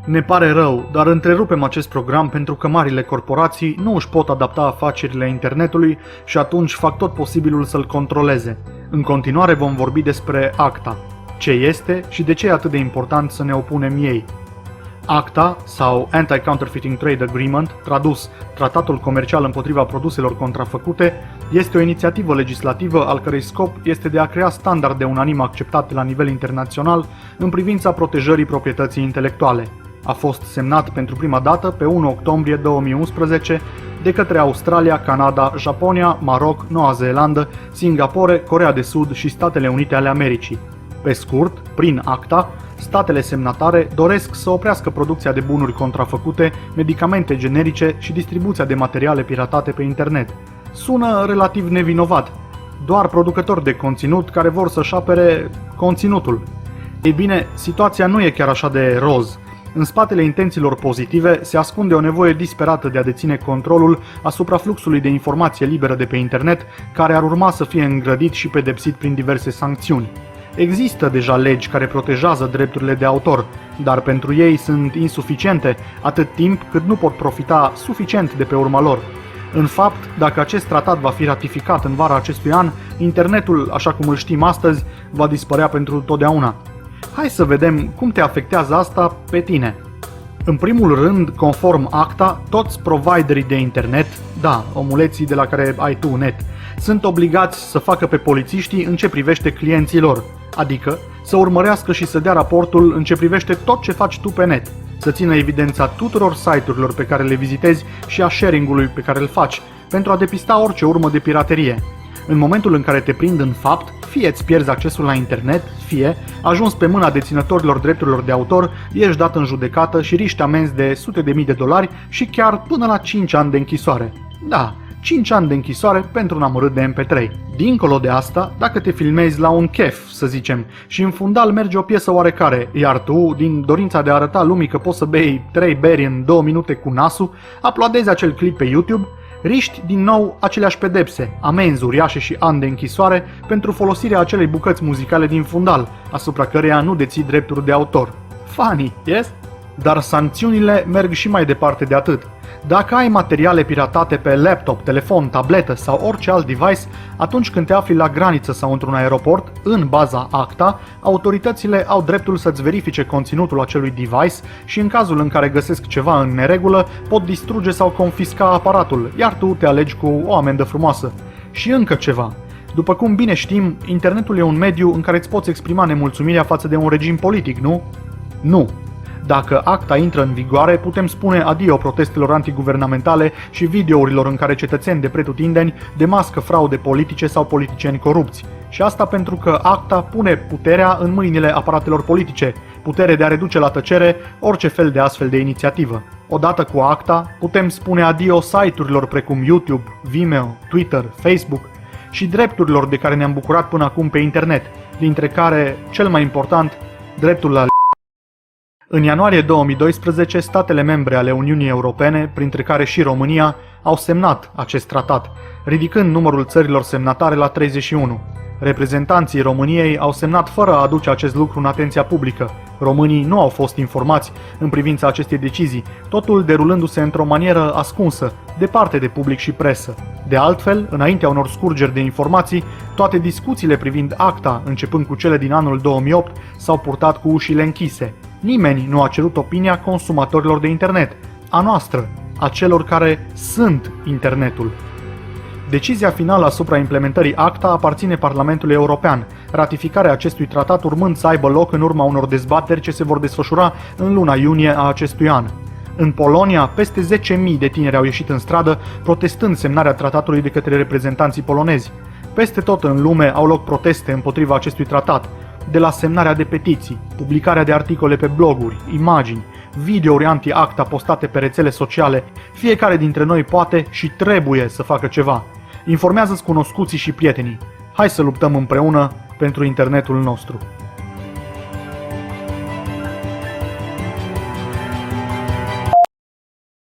Ne pare rău, dar întrerupem acest program pentru că marile corporații nu își pot adapta afacerile internetului și atunci fac tot posibilul să-l controleze. În continuare vom vorbi despre ACTA, ce este și de ce e atât de important să ne opunem ei. ACTA, sau Anti-Counterfeiting Trade Agreement, tradus Tratatul Comercial împotriva produselor contrafăcute, este o inițiativă legislativă al cărei scop este de a crea standarde unanim acceptate la nivel internațional în privința protejării proprietății intelectuale. A fost semnat pentru prima dată pe 1 octombrie 2011 de către Australia, Canada, Japonia, Maroc, Noua Zeelandă, Singapore, Coreea de Sud și Statele Unite ale Americii. Pe scurt, prin ACTA, statele semnatare doresc să oprească producția de bunuri contrafăcute, medicamente generice și distribuția de materiale piratate pe internet. Sună relativ nevinovat, doar producători de conținut care vor să-și apere conținutul. Ei bine, situația nu e chiar așa de roz. În spatele intențiilor pozitive se ascunde o nevoie disperată de a deține controlul asupra fluxului de informație liberă de pe internet, care ar urma să fie îngrădit și pedepsit prin diverse sancțiuni. Există deja legi care protejează drepturile de autor, dar pentru ei sunt insuficiente atât timp cât nu pot profita suficient de pe urma lor. În fapt, dacă acest tratat va fi ratificat în vara acestui an, internetul, așa cum îl știm astăzi, va dispărea pentru totdeauna. Hai să vedem cum te afectează asta pe tine. În primul rând, conform ACTA, toți providerii de internet, da, omuleții de la care ai tu net, sunt obligați să facă pe polițiștii în ce privește clienții lor, adică să urmărească și să dea raportul în ce privește tot ce faci tu pe net, să țină evidența tuturor site-urilor pe care le vizitezi și a sharing-ului pe care îl faci, pentru a depista orice urmă de piraterie. În momentul în care te prind în fapt, fie îți pierzi accesul la internet, fie, ajuns pe mâna deținătorilor drepturilor de autor, ești dat în judecată și riști amenzi de sute de mii de dolari și chiar până la 5 ani de închisoare. Da, 5 ani de închisoare pentru un amărât de MP3. Dincolo de asta, dacă te filmezi la un chef, să zicem, și în fundal merge o piesă oarecare, iar tu, din dorința de a arăta lumii că poți să bei 3 beri în 2 minute cu nasul, uploadezi acel clip pe YouTube, riști din nou aceleași pedepse, amenzi uriașe și ani de închisoare pentru folosirea acelei bucăți muzicale din fundal, asupra căreia nu deții drepturi de autor. Funny, yes? Dar sancțiunile merg și mai departe de atât. Dacă ai materiale piratate pe laptop, telefon, tabletă sau orice alt device, atunci când te afli la graniță sau într-un aeroport, în baza ACTA, autoritățile au dreptul să-ți verifice conținutul acelui device și în cazul în care găsesc ceva în neregulă, pot distruge sau confisca aparatul, iar tu te alegi cu o amendă frumoasă. Și încă ceva. După cum bine știm, internetul e un mediu în care îți poți exprima nemulțumirea față de un regim politic, nu? Nu. Dacă ACTA intră în vigoare, putem spune adio protestelor antiguvernamentale și videourilor în care cetățeni de pretutindeni demască fraude politice sau politicieni corupți. Și asta pentru că ACTA pune puterea în mâinile aparatelor politice, putere de a reduce la tăcere orice fel de astfel de inițiativă. Odată cu ACTA, putem spune adio site-urilor precum YouTube, Vimeo, Twitter, Facebook și drepturilor de care ne-am bucurat până acum pe internet, dintre care, cel mai important, dreptul la În ianuarie 2012, statele membre ale Uniunii Europene, printre care și România, au semnat acest tratat, ridicând numărul țărilor semnatare la 31. Reprezentanții României au semnat fără a aduce acest lucru în atenția publică. Românii nu au fost informați în privința acestei decizii, totul derulându-se într-o manieră ascunsă, departe de public și presă. De altfel, înaintea unor scurgeri de informații, toate discuțiile privind ACTA, începând cu cele din anul 2008, s-au purtat cu ușile închise. Nimeni nu a cerut opinia consumatorilor de internet, a noastră, a celor care sunt internetul. Decizia finală asupra implementării ACTA aparține Parlamentului European, ratificarea acestui tratat urmând să aibă loc în urma unor dezbateri ce se vor desfășura în luna iunie a acestui an. În Polonia, peste 10.000 de tineri au ieșit în stradă protestând semnarea tratatului de către reprezentanții polonezi. Peste tot în lume au loc proteste împotriva acestui tratat, de la semnarea de petiții, publicarea de articole pe bloguri, imagini, videouri anti-ACTA postate pe rețele sociale, fiecare dintre noi poate și trebuie să facă ceva. Informează-ți cunoscuții și prietenii. Hai să luptăm împreună pentru internetul nostru.